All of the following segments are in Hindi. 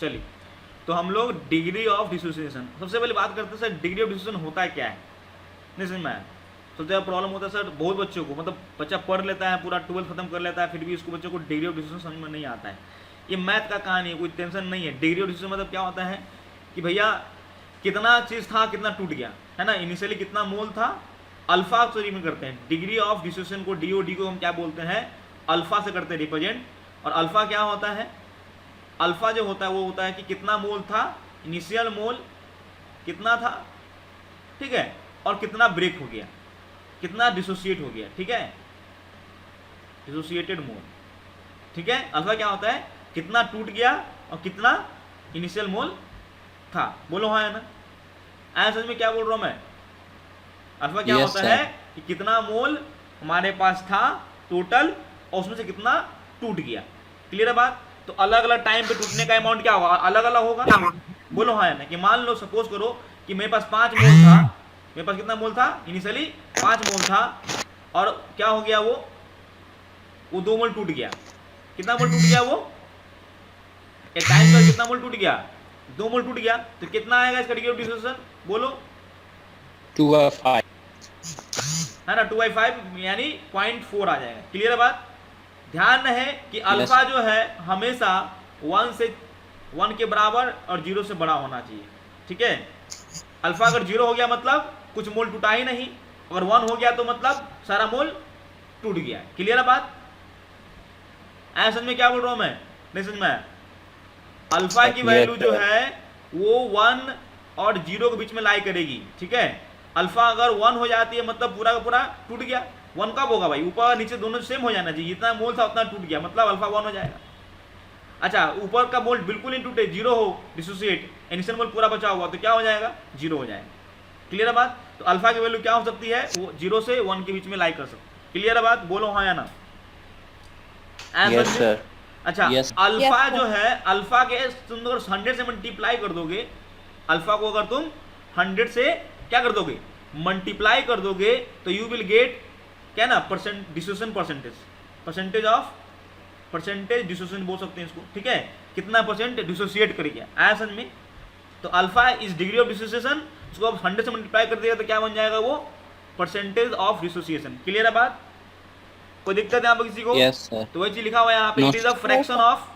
चलिए, तो हम लोग डिग्री ऑफ डिसोसिएशन, सबसे पहले बात करते हैं सर डिग्री ऑफ डिसोसिएशन होता है क्या है, नहीं समझ में आया। सबसे ज़्यादा प्रॉब्लम होता है सर बहुत बच्चों को, मतलब बच्चा पढ़ लेता है पूरा 12th खत्म कर लेता है, फिर भी उसको बच्चों को डिग्री ऑफ डिसोसिएशन समझ में नहीं आता है। ये मैथ का कहानी है, कोई टेंशन नहीं है। डिग्री ऑफ डिसोसिएशन मतलब क्या होता है कि भैया कितना चीज़ था कितना टूट गया, है ना, इनिशियली कितना मोल था, अल्फा से में करते हैं। डिग्री ऑफ डिसोसिएशन को DOD को हम क्या बोलते हैं, अल्फा से करते हैं रिप्रेजेंट। और अल्फा क्या होता है, अल्फा जो होता है वो होता है कि कितना मोल था, इनिशियल मोल कितना था, ठीक है, और कितना ब्रेक हो गया, कितना डिसोसिएट हो गया, ठीक है, डिसोसिएटेड मोल, ठीक है। अल्फा क्या होता है, कितना टूट गया और कितना इनिशियल मोल था। बोलो हाँ है ना, आया समझ में क्या बोल रहा हूं मैं। अल्फा क्या होता है कि कितना मोल हमारे पास था टोटल और उसमें से कितना टूट गया। क्लियर है बात। तो अलग अलग टाइम पे टूटने का अमाउंट क्या होगा, अलग अलग होगा। बोलो हाँ ना, कि मान लो सपोज करो कि मेरे पास 5 मोल था, मेरे पास कितना मोल था इनिशियली 5 मोल था, और क्या हो गया वो 2 मोल टूट गया। कितना मोल टूट गया, वो एक टाइम पर कितना मोल टूट गया, 2 मोल टूट गया। तो कितना आएगा इसका डिग्री ऑफ डिसोसिएशन, बोलो 2/5 है ना, 2/5 यानी 0.4 आ जाएगा। क्लियर है बात। ध्यान रहे कि अल्फा जो है हमेशा 1 के बराबर और 0 से बड़ा होना चाहिए, ठीक है। अल्फा अगर 0 हो गया मतलब कुछ मोल टूटा ही नहीं, अगर 1 हो गया तो मतलब सारा मोल टूट गया। क्लियर है बात। ऐसा समझ में क्या बोल रहा हूं मैं, नहीं समझ में। अल्फा की वैल्यू जो है वो 1 और 0 के बीच में लाई करेगी, ठीक है। अल्फा अगर 1 हो जाती है मतलब पूरा का पूरा टूट गया। 1 कब होगा भाई, ऊपर नीचे दोनों सेम हो जाना चाहिए, जितना मोल था उतना टूट गया मतलब अल्फा 1 हो जाएगा। अच्छा, ऊपर का मोल बिल्कुल नहीं टूटे, 0 हो डिसोसिएट, इनिशियल मोल पूरा बचा हुआ तो क्या हो जाएगा, 0 हो जाएगा। क्लियर है बात। तो अल्फा की वैल्यू क्या हो सकती है, वो 0 से 1 के बीच में लाई कर सकते। क्लियर है बात, बोलो हाँ या ना। Yes sir. अच्छा, अल्फा जो है, अल्फा के तुम अगर 100 से मल्टीप्लाई कर दोगे, अल्फा को अगर तुम 100 से क्या कर दोगे, मल्टीप्लाई कर दोगे, तो यू विल गेट क्या ना dissociation percentage of percentage dissociation बोल सकते हैं इसको, ठीक है। कितना परसेंट डिसोसिएट कर गया, आया समझ में। तो alpha is degree of dissociation, उसको आप 100 से मल्टीप्लाई कर दिया तो क्या बन जाएगा, वो परसेंटेज ऑफ डिसोसिएशन। क्लियर है बात, कोई दिक्कत है यहाँ पर किसी को। तो वही चीज लिखा हुआ है यहाँ पे, it is a fraction of,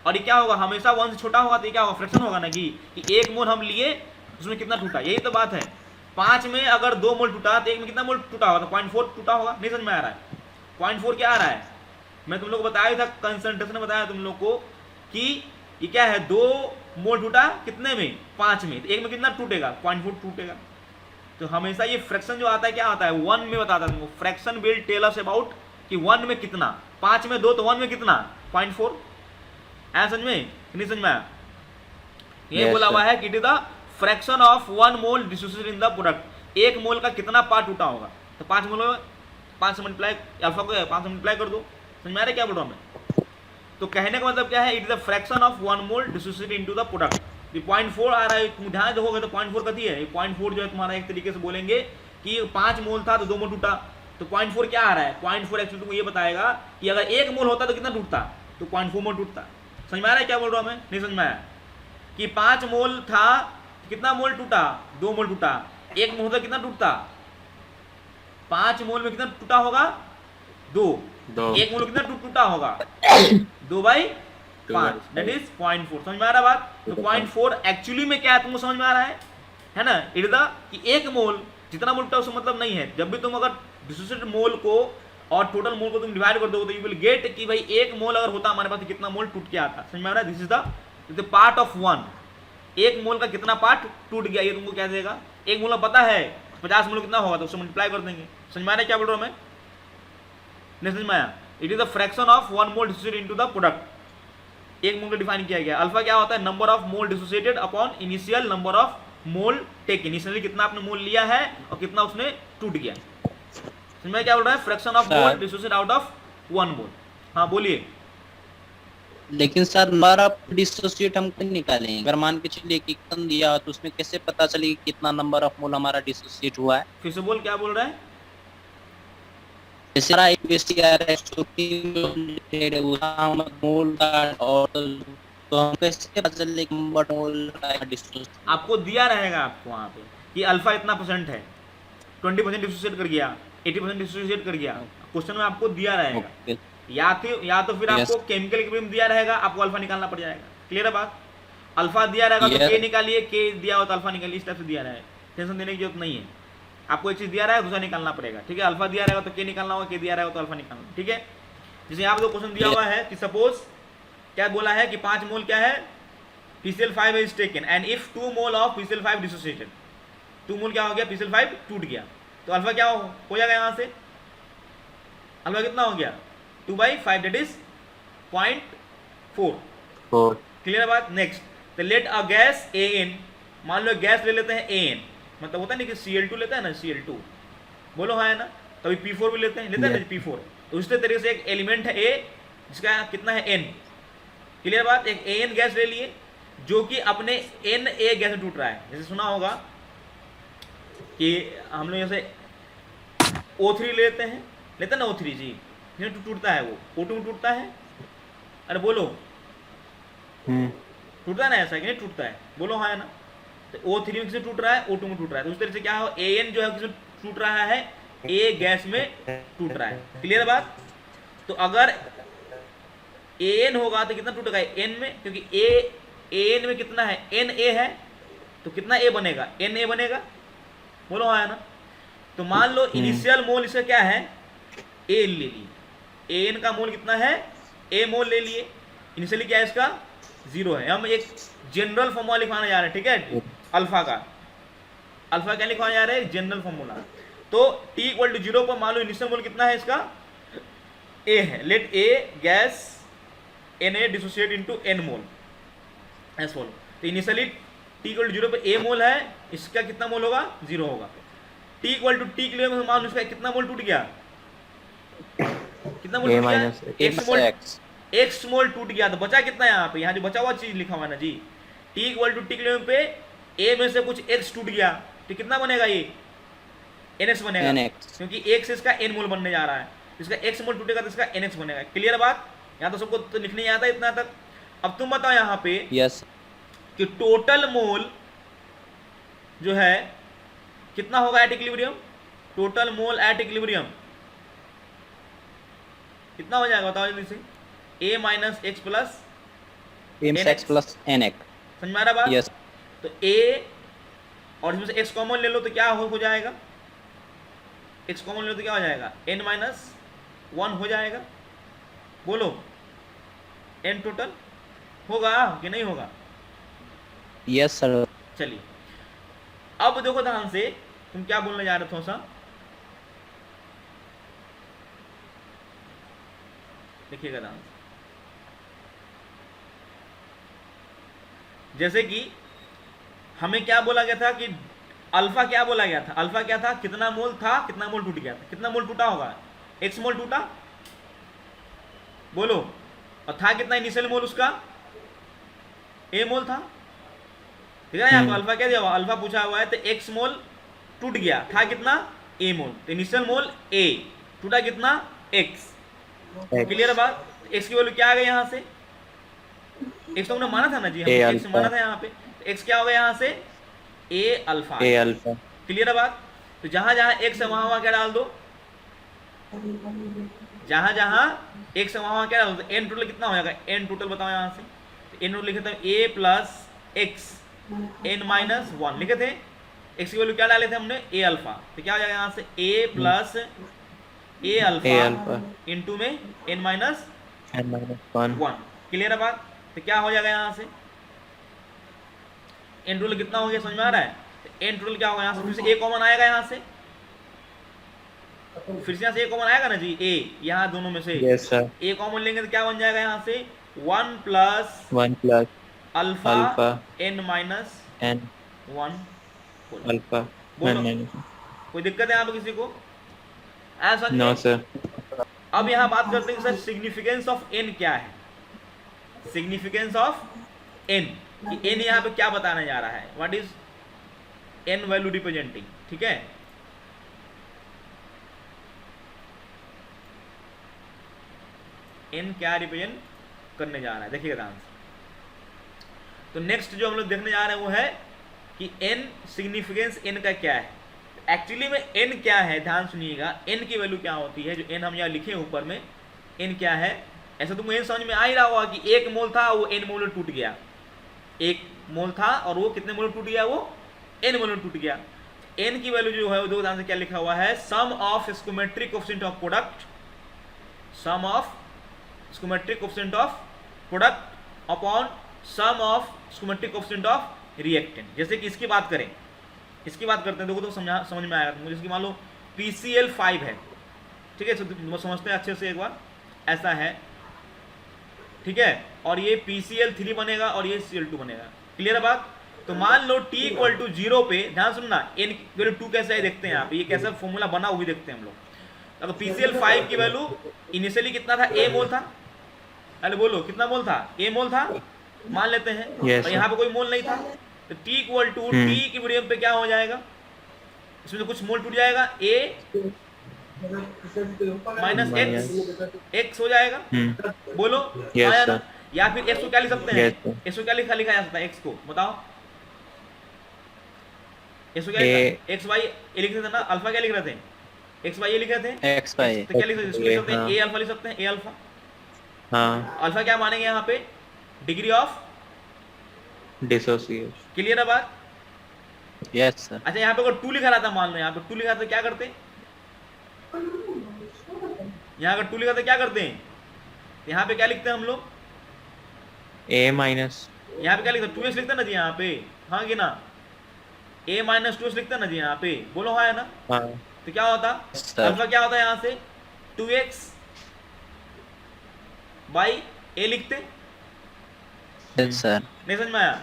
और ये क्या होगा, हमेशा 1 से छोटा होगा तो ये क्या होगा, फ्रैक्शन होगा ना, कि 1 मोल हम लिए उसमें कितना टूटा, यही तो बात है। 5 में अगर 2 मोल टूटा तो 1 में कितना मोल टूटा होगा, तो 0.4 टूटा होगा। नहीं समझ में आ रहा है, 0.4 क्या आ रहा है, मैं तुम लोग को बताया था, कंसंट्रेशन बताया तुम लोग को कि ये क्या है, 2 मोल टूटा कितने में, 5 में, तो 1 में कितना टूटेगा, 0.4 टूटेगा। तो हमेशा ये फ्रैक्शन जो आता है क्या आता है, 1 में बताता है तुमको, fraction will tell us about कि 1 में कितना, 5 में 2 तो 1 में कितना, 0.4। ऐसा समझ में, नहीं समझ में आया। ये बोला हुआ है कि it is the fraction of 1 mole dissociated in the product, 1 मोल का कितना पार्ट टूटा होगा। तो 5 मोल में 5 से मल्टीप्लाई, अल्फा को 5 से मल्टीप्लाई कर दो। समझ में आ रहा है क्या बोल रहा हूं मैं। तो कहने का मतलब क्या है, it is the fraction of 1 mole dissociated into the product. ये 0.4 आ रहा है, तुम ध्यान दोगे तो 0.4 कथी है, 0.4 जो है तुम्हारा एक तरीके से बोलेंगे कि 5 मोल था तो 2 मोल टूटा, तो 0.4 क्या आ रहा है, 0.4 एक्चुअली तुमको ये बताएगा कि अगर 1 मोल होता तो कितना टूटता, तो 0.4 मोल टूटता। समझ में आ रहा है क्या बोल रहा हूं मैं, नहीं समझ में आया। कि 5 मोल था तो कितना मोल टूटा, 2 मोल टूटा। 1 मोल होता कितना टूटता, 5 मोल में कितना टूटा होगा, 2। 1 मोल कितना टूटा होगा, 2/5, दैट इज 0.4। समझ में आ रहा बात। तो 0.4 एक्चुअली में क्या है तुमको समझ में आ रहा है ना। इट इज द कि 1 मोल जितना मोल टूटा उसका मतलब नहीं है। जब भी तुम अगर डिसोसिएटेड मोल को और टोटल मोल को तुम डिवाइड कर दोगे तो यू विल गेट कि भाई 1 मोल अगर होता हमारे पास तो कितना मोल टूट के आता। समझ में आ रहा है, this is the part of 1। 1 मोल का कितना पार्ट टूट गया ये तुमको क्या देगा, 1 मोल पता है 50 मोल कितना होगा तो उससे मल्टीप्लाई कर देंगे। समझ में आ रहा है क्या बोल रहा हूं मैं, नहीं समझ में आया। It is the fraction of 1 mole dissociated into the product. 1 मोल को डिफाइन किया गया। अल्फा क्या होता है, number of mole dissociated upon initial number of mole taken. Initially कितना आपने मोल लिया है और कितना उसने टूट गया। समझ में क्या बोल रहा है, fraction of mole dissociated out of 1 मोल। हाँ बोलिए। लेकिन सर नंबर ऑफ डिसोसिएट हम कैसे निकालेंगे, अगर मान के चलिए कि कम दिया तो उसमें कैसे पता चलेगी कितना नंबर ऑफ मोल हमारा डिसोसिएट हुआ है। फिर से बोल, क्या बोल रहा है। जैसे मोल का और तो हम कैसे पता चले कि नंबर मोल डिसोसिएट? आपको दिया रहेगा आपको वहां पे कि अल्फा इतना परसेंट है, 20% डिसोसिएट कर गया, 80% डिसोसिएट कर गया, क्वेश्चन में आपको दिया रहेगा। ओके। या तो फिर यस। आपको केमिकल इक्विलिब्रियम दिया रहेगा, आपको अल्फा निकालना पड़ जाएगा। क्लियर है बात? अल्फा दिया रहेगा तो यस। के निकालिए, के दिया हो तो अल्फा निकालिए, इस टाइप से दिया रहेगा, टेंशन देने की जरूरत नहीं है। आपको एक चीज दिया रहेगा, दूसरा निकालना पड़ेगा, ठीक है? अल्फा दिया रहेगा तो के निकालना होगा, के दिया रहेगा तो अल्फा निकालना, ठीक है? जैसे यहाँ पे दो क्वेश्चन दिया हुआ है कि सपोज क्या बोला है कि 5 मोल क्या है, PCl5 is taken and if 2 mole of PCl5 dissociated, 2 मोल क्या हो गया, PCl5 टूट गया, तो अल्फा क्या हो जाएगा यहाँ से, अल्फा कितना हो गया, 2/5 दैट इज 0.4। 4। क्लियर बात? नेक्स्ट, तो लेट अ गैस AN, मान लो गैस ले लेते हैं AN, मतलब होता है ना कि Cl2 लेता है ना, Cl2 बोलो हाँ है ना, कभी P4 भी लेते हैं ना P4, तो उसी तरीके से एक एलिमेंट है A जिसका कितना है N। क्लियर बात? एक AN गैस ले लिए जो कि अपने Na गैस में टूट रहा है। जैसे सुना होगा कि हम लोग जैसे O3 लेते हैं ना O3 जी, इसमें टूटता है, वो O2 में टूटता है, अरे बोलो टूटता है ना, ऐसा कि नहीं टूटता है, बोलो हाँ है ना। तो O3 में किसे टूट रहा है, O2 में टूट रहा है, तो उस तरह से क्या हो, AN जो है किसे टूट रहा है, A गैस में टूट रहा है। क्लियर बात? तो अगर AN होगा तो कितना टूटेगा N में, क्योंकि AN में कितना है, Na है, तो कितना A बनेगा, Na बनेगा, बोलो हाँ है ना। तो मान लो इनिशियल मोल इसका क्या है, A ले लिए, AN का मोल कितना है, A मोल ले लिए, इनिशियली क्या है इसका 0 है। हम एक जनरल फॉर्मूला लिखवाने जा रहे हैं, ठीक है, अल्फा का, अल्फा क्या लिखवाने जा रहे हैं, जनरल फॉर्मूला। तो t=0 पर मान लो इनिशियल मोल कितना है इसका, A है, let A gas Na dissociate into N mole as follow. तो इनिशियली t=0 पे A मोल है, इसका कितना मोल होगा, 0 होगा। t के लिए मान लो इसका कितना मोल टूट गया, कितना मोल टूट गया, x मोल, x मोल टूट गया, तो बचा कितना यहाँ पे, यहाँ जो बचा हुआ चीज लिखा हुआ है ना जी, t के लिए पे A में से कुछ x टूट गया, तो कितना बनेगा ये, NX बनेगा, क्योंकि x इसका N मोल बनने जा रहा है, इसका x मोल टूटेगा तो इसका NX बनेगा। क्लियर बात? यहाँ तो सबको तो लिखने आता है इतना तक। अब तुम बताओ यहाँ पे यस कि टोटल मोल जो है कितना होगा at equilibrium, total mole at equilibrium कितना हो जाएगा बताओ जल्दी से, A minus x plus mx plus nx। समझ में आ रहा बात? यस। तो A और इसमें से x कॉमन ले लो तो क्या हो जाएगा, x कॉमन ले लो तो क्या हो जाएगा, n माइनस 1 हो जाएगा, बोलो n टोटल होगा कि नहीं होगा? Yes sir. चलिए अब देखो ध्यान से, तुम क्या बोलने जा रहे हो, थोड़ा सा देखिएगा ध्यान से। जैसे कि हमें क्या बोला गया था कि अल्फा क्या बोला गया था, अल्फा क्या था, कितना मोल था, कितना मोल टूट गया था, कितना मोल टूटा होगा, x मोल टूटा, बोलो, और था कितना इनिशियल मोल उसका, A मोल था, ठीक है। यहाँ पे अल्फा क्या दिया हुआ, अल्फा पूछा हुआ है, तो x मोल टूट गया, था कितना A मोल, तो इनिशियल मोल A, टूटा कितना x। क्लियर बात? x की वैल्यू क्या आ गई यहाँ से, x तो हमने माना था ना जी, हमने x माना था यहाँ पे, तो x क्या होगा यहाँ से, A अल्फा। क्लियर बात? तो जहां जहां x है वहां क्या डाल दो, जहां जहां x है वहां क्या डाल दो, n टोटल कितना हो जाएगा, n टोटल बताओ यहाँ से, तो n टोटल लिखे थे A plus x n minus 1 लिखे थे, x की वैल्यू क्या डाले थे हमने, A अल्फा, तो क्या हो जाएगा यहाँ से A plus A alpha into में n माइनस 1। क्लियर है बात? तो क्या हो जाएगा यहाँ से, n टोटल कितना हो गया, समझ में आ रहा है? तो n टोटल क्या होगा यहाँ से, फिर से A कॉमन आएगा यहाँ से, फिर से यहाँ से A कॉमन आएगा ना जी, A यहाँ दोनों में से यस सर। A कॉमन लेंगे तो क्या बन जाएगा यहाँ से, 1 plus alpha n minus 1 alpha. कोई दिक्कत है यहाँ पे किसी को, ऐसा नो सर। अब यहाँ बात करते हैं सर सिग्निफिकेंस ऑफ n क्या है, सिग्निफिकेंस ऑफ n, कि n यहाँ पे क्या बताने जा रहा है, what is n value representing, ठीक है। n क्या रिप्रेजेंट करने जा रहा है, देखिएगा ध्यान से। तो नेक्स्ट जो हम लोग देखने जा रहे हैं वो है कि n सिग्निफिकेंस n का क्या है। एक्चुअली में n क्या है, ध्यान सुनिएगा, n की वैल्यू क्या होती है, जो n हम यहाँ लिखे ऊपर में, n क्या है। ऐसा तुमको n समझ में आ ही रहा होगा कि एक मोल था वो n मोल टूट गया, एक मोल था और वो कितने मोल टूट गया, वो n मोल टूट गया। n की वैल्यू जो है वो दो ध्यान से क्या लिखा हुआ है, sum of stoichiometric coefficient of product, sum of stoichiometric coefficient of product upon sum of stoichiometric coefficient of reactant. जैसे कि इसकी बात करें, इसकी बात करते हैं, देखो तो समझ में आएगा तुमको। जैसे कि मान लो PCl 5 है, ठीक है, तो समझते हैं अच्छे से एक बार, ऐसा है, ठीक है, और ये PCl 3 बनेगा और ये Cl2 बनेगा, क्लियर है बात। तो मान लो t इक्वल टू 0 पे, ध्यान सुनना, n वैल्यू 2 कैसा है देखते हैं यहाँ पे, ये कैसा फॉर्मूला बना वो भी देखते हैं हम लोग। अगर PCl 5 की वैल्यू इनिशियली कितना था, a मोल था, अरे बोलो कितना मोल था, a मोल था मान लेते हैं, और यहाँ पे कोई मोल नहीं था, तो t इक्वल टू t की वैल्यू पे क्या हो जाएगा, इसमें तो कुछ मोल टूट जाएगा, a माइनस x हो जाएगा, बोलो आया ना। या फिर x को क्या लिख सकते हैं, x को क्या लिखा जा सकता है, x को बताओ, x को क्या लिखा, x y ये लिख रहे थे ना, अल्फा क्या लिख रहे थे, x y ये लिख रहे थे, x y, तो क्या लिख सकते हैं, a अल्फा लिख सकते हैं, a अल्फा। हाँ, अल्फा क्या मानेंगे यहाँ पे, डिग्री ऑफ डिसोसिएशन, क्लियर है बात। Yes sir. अच्छा यहाँ पे अगर 2 लिखा रहता, मान लो यहाँ पे 2 लिखा था, क्या करते, यहाँ अगर 2 लिखा था क्या करते हैं, यहाँ पे क्या लिखते हैं हम लोग, a माइनस, यहाँ पे क्या लिखते हैं, 2x लिखते हैं ना जी यहाँ पे, हाँ कि ना, a माइनस 2x लिखते हैं ना जी यहाँ पे, बोलो हाँ है ना। हाँ, तो क्या होता, अल्फा क्या होता है यहाँ से 2x बाई a लिखते, यस सर, नहीं समझ में आया,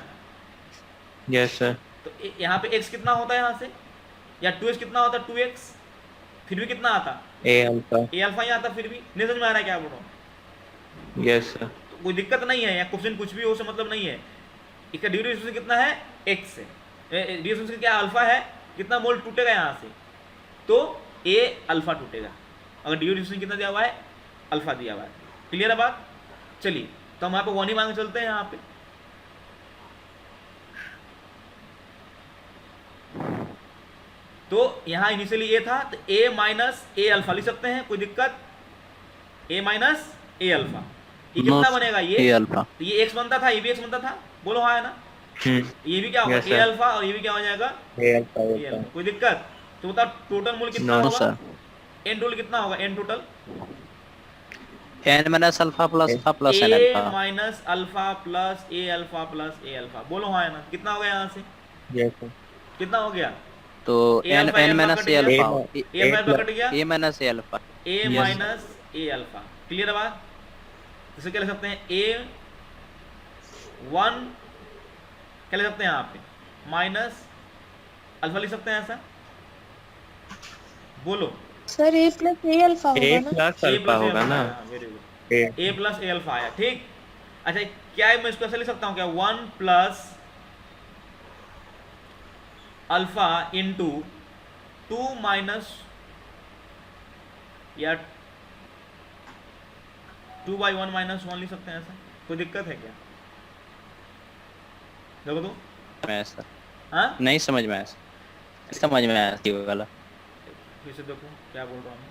यस सर। तो यहाँ पे x कितना होता है यहाँ से, या 2x कितना होता है 2x, फिर भी कितना आता, a अल्फा, a अल्फा ही आता, फिर भी नहीं समझ में आ रहा है क्या बोल रहा हूँ। Yes sir. तो कोई दिक्कत नहीं है, या क्वेश्चन कुछ भी हो से मतलब नहीं है, इसका ड्यूरेशन कितना है x से, ड्यूरेशन क्या अल्फा है, कितना मोल टूटेगा यहाँ से, तो a अल्फा टूटेगा, अगर ड्यूरेशन कितना दिया हुआ है, अल्फा दिया हुआ है, क्लियर है बात। चलिए तो हम यहाँ पे 1 ही मांग चलते हैं यहाँ पे, तो यहाँ इनिशियली a था, तो a माइनस a अल्फा लिख सकते हैं, कोई दिक्कत, a माइनस a अल्फा, ये कितना बनेगा, ये a अल्फा, तो ये x बनता था, ये भी x बनता था, बोलो हाँ है ना, ये भी क्या होगा, a अल्फा, और ये भी क्या हो जाएगा, a अल्फा, कोई दिक्कत। तो बताओ टोटल मोल कितना होगा, n टोटल कितना होगा, n total n minus alpha plus a plus n a alpha, minus alpha plus a alpha plus a alpha, बोलो हाँ है ना, कितना हो गया यहाँ से, कितना हो गया, तो n minus a alpha, a alpha cut गया, a minus a alpha, a minus a alpha, clear है बात। इसे क्या लिख सकते हैं, a 1 क्या लिख सकते हैं यहाँ पे, माइनस अल्फा लिख सकते हैं, ऐसा बोलो sir a plus a alpha होगा ना, a प्लस होगा ना, very good, a plus a alpha आया, ठीक। अच्छा क्या है, मैं इसको ऐसे लिख सकता हूँ क्या, 1 प्लस अल्फा इंटू 2 माइनस, या 2 बाई 1 माइनस 1 लिख सकते हैं, ऐसा कोई दिक्कत है क्या, देखो तो ऐसा हाँ, नहीं समझ में आया, समझ में आया ये वाला, फिर से देखो क्या बोल रहा हूँ मैं,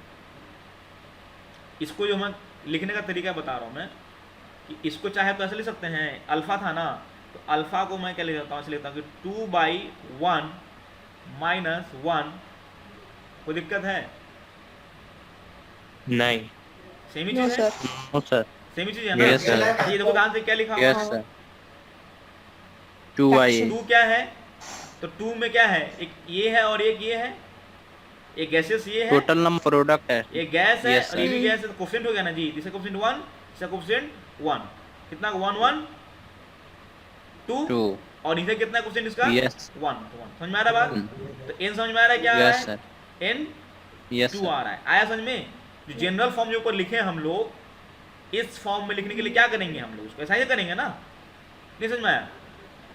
इसको जो मैं लिखने का तरीका बता रहा हूँ मैं, कि इसको चाहे तो ऐसे लिख सकते हैं, अल्फा था ना, तो अल्फा को मैं क्या लिख देता हूँ, ऐसे लिखता हूँ कि 2 बाई 1 माइनस 1, कोई दिक्कत है, नहीं, सेम ही चीज है, नो सर, सेम ही चीज है ना, यस सर, ये देखो ध्यान से क्या लिखा हुआ यस है, सर, 2y, 2 क्या है, तो 2 में क्या है, एक ये है और एक ये है, एक गैसेस ये है, टोटल नंबर प्रोडक्ट है, एक गैस है Yes, और ये भी गैस है, तो कोफिशिएंट हो गया ना जी, जिसका कोफिशिएंट 1, इसका कोफिशिएंट 1, कितना 1 1 2, और इसे कितना कोफिशिएंट इसका, यस, 1, समझ में आ रहा है बात, तो n समझ में आ रहा है क्या आ रहा यस है, सर, n यस 2 आ रहा है, आया समझ में। जो जनरल फॉर्म जो ऊपर लिखे हम लोग, इस फॉर्म में लिखने के लिए क्या करेंगे हम लोग, उसको ऐसा ही करेंगे ना, नहीं समझ में आया,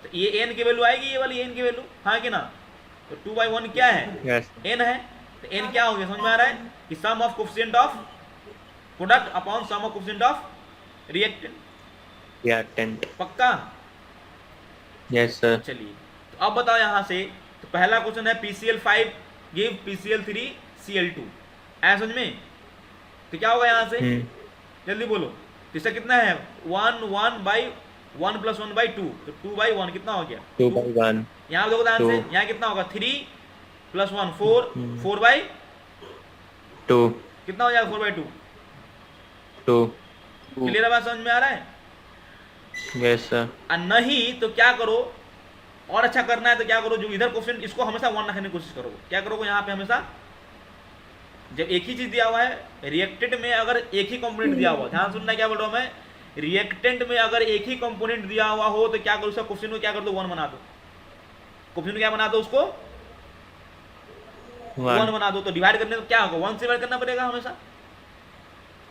तो ये n की वैल्यू आएगी, ये वाली n की वैल्यू, हाँ कि ना, तो 2 बाई 1 क्या है, यस, n है, तो n क्या हो गया, समझ में आ रहा है, कि sum of coefficient of product upon sum of coefficient of reactant, reactant, पक्का। Yes sir. चलिए तो अब बताओ यहाँ से, तो पहला क्वेश्चन है PCl5 गिव PCl3 Cl2, ऐसा समझ में? तो क्या होगा यहाँ से, जल्दी बोलो। तो इसका कितना है 1 1 बाई 1 प्लस 1 बाई 2, तो 2 बाई 1 कितना हो गया 2/1। यहाँ देखो ध्यान से, यहाँ कितना होगा 3 प्लस 1 4, 4 बाई 2 कितना हो जाएगा 4 बाई 2। 2। क्लियर है बात, समझ में आ रहा है? Yes sir. और नहीं तो क्या करो, और अच्छा करना है तो क्या करो, जो इधर क्वेश्चन इसको हमेशा 1 रखने की कोशिश करो। क्या करोगे यहाँ पे हमेशा, जब एक ही चीज दिया हुआ है रिएक्टेंट में, अगर एक ही कंपोनेंट दिया हुआ, ध्यान सुनना क्या बोल रहा हूँ मैं, रिएक्टेंट में अगर एक ही कंपोनेंट दिया हुआ हो तो क्या करो, उसका क्वेश्चन को क्या कर दो 1 बना दो। क्वेश्चन को क्या बना दो, उसको 1 बना दो। तो डिवाइड करने को क्या होगा 1 से डिवाइड करना पड़ेगा हमेशा।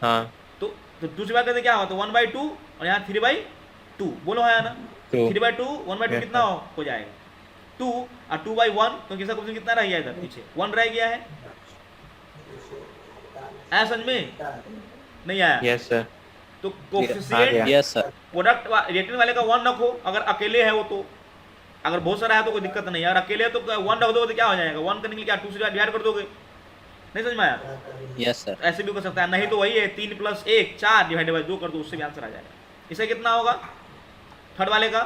हाँ तो 2 से डिवाइड करने क्या होगा, तो 1/2 और यहाँ 3/2, बोलो है ना 3/2 1/2 कितना हो जाएगा 2 और 2/1, तो किसका क्वेश्चन कितना रह गया इधर पीछे 1 रह गया है। आया समझ में, नहीं आया? Yes sir. तो आ कोफिशिएंट गया। Yes sir. प्रोडक्ट रिएक्टेंट वाले का 1 रखो, अगर अकेले है वो तो, अगर बहुत सारा है तो कोई दिक्कत नहीं है, और अकेले है तो 1 रख दोगे तो क्या हो जाएगा 1 करने के लिए क्या 2 से डिवाइड कर दोगे, नहीं समझ में आया? Yes sir. ऐसे भी कर सकता है, नहीं तो वही है 3 + 1 4 डिवाइड बाई 2 कर दो, उससे भी आंसर आ जाएगा। इसे कितना होगा थर्ड वाले का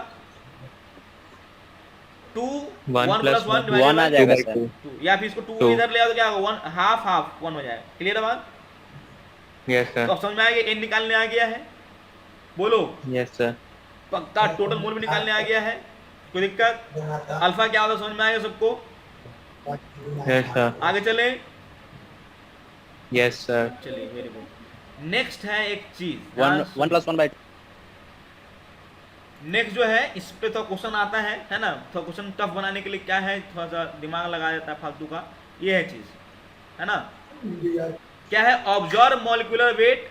2 1 + 1 1 आ जाएगा सर। 2, या फिर इसको 2 इधर ले आओ तो क्या होगा 1 हाफ हाफ 1 हो जाएगा। क्लियर है बात? यस तो सर। अब समझ में आ गया, n निकालने आ गया है, बोलो यस सर। पक्का टोटल मोल भी निकालने आ गया है, कोई दिक्कत? अल्फा क्या होता है समझ में आ गया सबको? Yes sir. आगे चले, यस सर। चलिए वेरी गुड। नेक्स्ट है एक चीज 1 + 1/2। नेक्स्ट जो है इस पे तो क्वेश्चन आता है ना, तो क्वेश्चन टफ बनाने के लिए क्या है, थोड़ा सा दिमाग लगा देता है फालतू का, ये है चीज, है ना? क्या है, observe molecular weight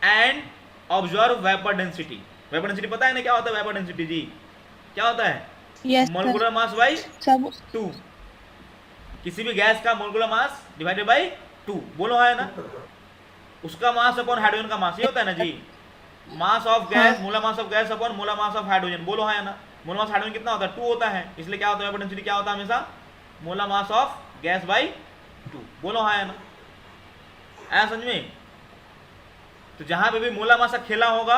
and observe vapour density. Vapour density पता है ना क्या होता है वेपर डेंसिटी जी, क्या होता है? यस मॉलिक्यूलर मास बाई सब 2, किसी भी गैस का मॉलिक्यूलर मास डिवाइडेड बाई 2, बोलो है ना, उसका मास अपॉन हाइड्रोजन का मास, ये होता है ना जी, mass of gas molar mass of gas upon molar mass of hydrogen, बोलो है ना। मोलर मास हाइड्रोजन कितना होता है 2 होता है, इसलिए क्या होता है वेपर डेंसिटी क्या होता है हमेशा molar mass of gas by 2, बोलो है ना, ऐसा समझ में? तो जहां पे भी मोलर मास का खेला होगा,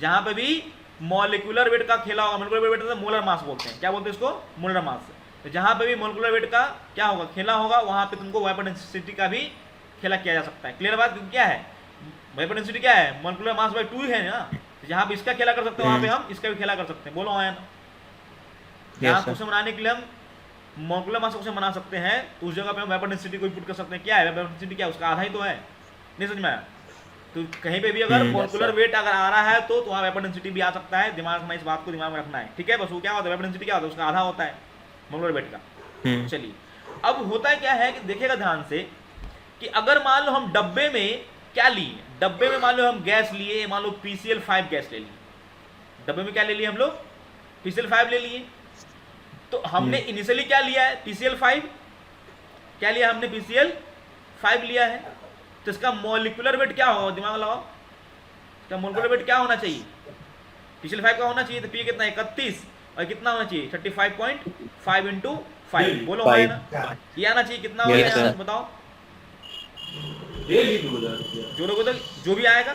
जहां पे भी मॉलिक्यूलर वेट का खेला होगा, मॉलिक्यूलर वेट मोलर मास बोलते हैं, क्या बोलते हैं इसको, मोलर मास। तो जहां पे भी मॉलिक्यूलर वेट का क्या होगा खेला होगा, वहां पे तुमको वेपर डेंसिटी का भी खेला किया जा सकता है। क्लियर बात? क्या है वेपर डेंसिटी, क्या है मॉलिक्यूलर मास बाई 2 है ना, तो जहां पे इसका खेला कर सकते हैं वहां पे हम इसका भी खेला कर सकते हैं, बोलो है ना। यहाँ क्वेश्चन बनाने के लिए हम मॉलिक्यूलर मास क्वेश्चन बना सकते हैं, तो उस जगह पे हम वेपर डेंसिटी को पुट कर सकते हैं। क्या है वेपर डेंसिटी, क्या उसका आधा ही तो है, नहीं समझ में आया? तो कहीं पे भी अगर मॉलिक्यूलर वेट अगर आ रहा है तो वहाँ वेपर डेंसिटी भी आ सकता है, दिमाग में इस बात को दिमाग में रखना है, ठीक है? बस वो क्या होता है वेपर डेंसिटी क्या होता है, उसका आधा होता है मॉलिक्यूलर वेट का। चलिए अब होता है क्या है कि देखिएगा ध्यान से, कि अगर मान लो हम डब्बे में क्या लिए, डब्बे में मान लो हम गैस लिए, मान लो PCl5 गैस ले लिए, डब्बे में क्या ले लिए हम लोग PCl5 ले लिए, तो हमने इनिशियली क्या लिया है PCl5, क्या लिया हमने PCl5 लिया है, तो इसका मॉलिक्यूलर वेट क्या होगा, दिमाग लगाओ, इसका मॉलिक्यूलर वेट क्या होना चाहिए, PCl5 का होना चाहिए, तो P कितना 31 और कितना होना चाहिए 35.5 × 5, बोलो है ना, ये आना चाहिए, कितना हो गया बताओ, जो लोग उधर जो भी आएगा,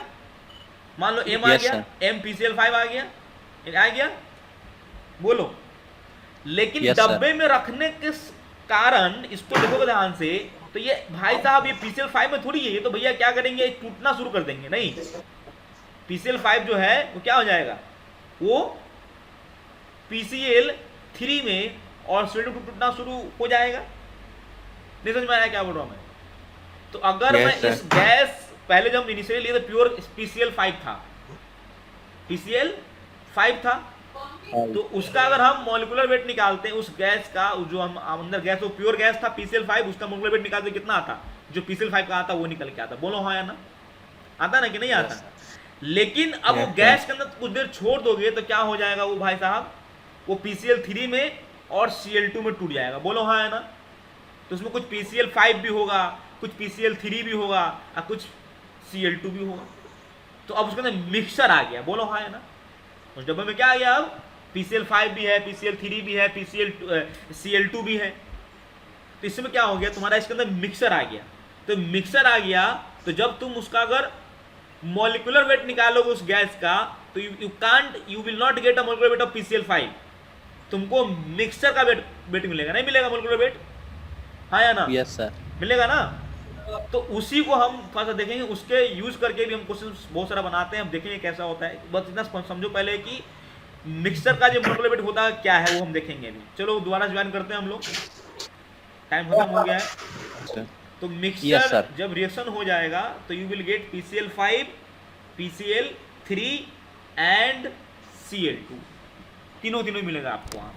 मान लो M आ गया, M PCl5 आ गया, बोलो। लेकिन डब्बे में रखने के कारण इसको देखोगे ध्यान से, तो ये भाई साहब ये PCl5 में थोड़ी है, ये तो भैया क्या करेंगे टूटना शुरू कर देंगे, नहीं PCl5 जो है वो क्या हो जाएगा, वो PCl3 में और Cl2 टूटना शुरू हो जाएगा, नहीं समझ में आया क्या बोल रहा हूं मैं? तो अगर मैं इस गैस पहले जब इनिशियली लिए तो प्योर PCl5 था, तो उसका अगर हम मॉलिक्यूलर वेट निकालते हैं उस गैस का, जो हम अंदर गैस वो प्योर गैस था PCl5, उसका मॉलिक्यूलर वेट निकालते कितना आता, जो PCl5 का आता वो निकल के आता, बोलो हाँ या ना, आता ना कि नहीं आता? लेकिन अब वो गैस के अंदर कुछ देर छोड़ दोगे तो क्या हो जाएगा वो भाई साहब, वो PCl3 में और Cl2 में टूट जाएगा, बोलो हाँ या ना। तो उसमें कुछ PCl5 भी होगा, कुछ PCl3 भी होगा और कुछ Cl2 भी होगा, तो अब उसके अंदर मिक्सचर आ गया, बोलो हाँ या ना। उस डब्बे में क्या आ गया, अब PCl5 भी है, PCl3 भी है, Cl2 भी है। तो इसमें क्या हो गया, तुम्हारा इसके अंदर मिक्सर आ गया। तो मिक्सर आ गया तो जब तुम उसका अगर मॉलिक्यूलर वेट निकालोगे उस गैस का, तो you will not get a molecular weight of PCl5। तुमको मिक्सचर का वेट मिलेगा, नहीं मिलेगा मॉलिक्यूलर वेट, हाँ या ना? Yes sir. मिलेगा ना? तो उसी को हम थोड़ा सा देखेंगे, उसके यूज करके भी हम क्वेश्चन बहुत सारा बनाते हैं, हम देखेंगे कैसा होता है। बस इतना समझो पहले कि मिक्सचर का जो मॉलिक्यूलर वेट होता है क्या है, वो हम देखेंगे अभी। चलो दोबारा ज्वाइन करते हैं हम लोग, टाइम खत्म हो गया है। तो मिक्सचर जब रिएक्शन हो जाएगा तो you will get PCl5, PCl3 and Cl2, तीनों मिलेगा आपको वहाँ,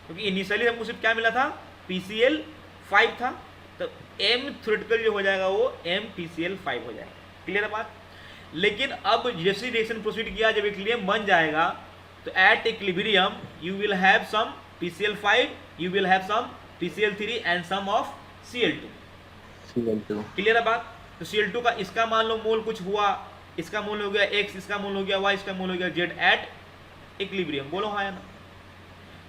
क्योंकि इनिशियली हमको सिर्फ क्या मिला था, PCl5 था। तो M थ्योरेटिकल जो हो जाएगा वो MPCl5 हो जाएगा। क्लियर है बात? लेकिन अब जैसे रिएक्शन प्रोसीड किया, जब इक्विलिब्रियम बन जाएगा तो at equilibrium you will have some PCl5, you will have some PCl3 and some of Cl2। Clear है बात? तो Cl2 का इसका मान लो मोल कुछ हुआ, इसका मोल हो गया X, इसका मोल हो गया Y, इसका मोल हो गया Z एट इक्विलिब्रियम। बोलो हाँ या ना?